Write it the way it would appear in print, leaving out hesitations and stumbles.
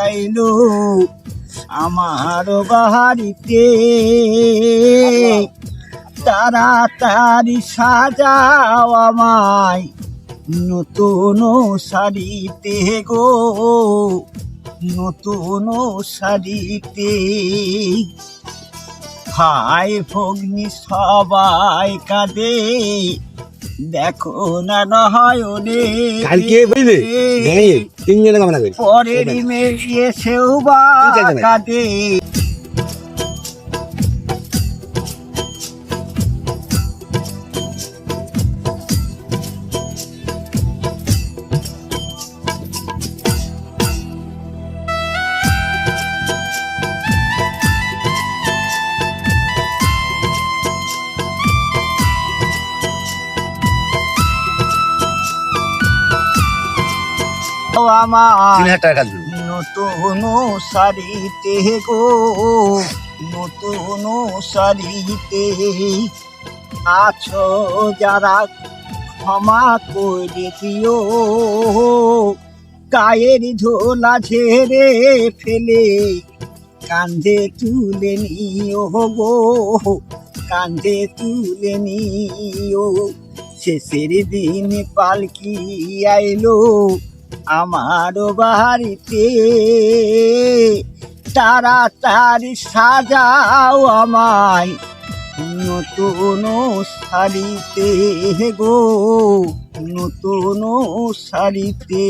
আইলো আমার বাড়িতে, তাড়াতাড়ি সাজাও আমায় নতুন শাড়িতে গো, নতুন শাড়িতে। ভাই ভগ্নি সবাই কাঁদে, দেখো না নয়নে পরের মেয়ে সেও বা কাঁদে। আমার নতুন শাড়িতে গো, নতুন শাড়িতে আছো যারা ক্ষমা করে দিও, গায়ের ঝোলা ঝেড়ে ফেলে কান্ধে তুলে নিও গো, কান্ধে তুলে নিও। শেষের দিন পালকি আইলো আমার বাড়িতে, তাড়াতাড়ি সাজাও আমায় নতুন শাড়িতে গো, নতুন শাড়িতে।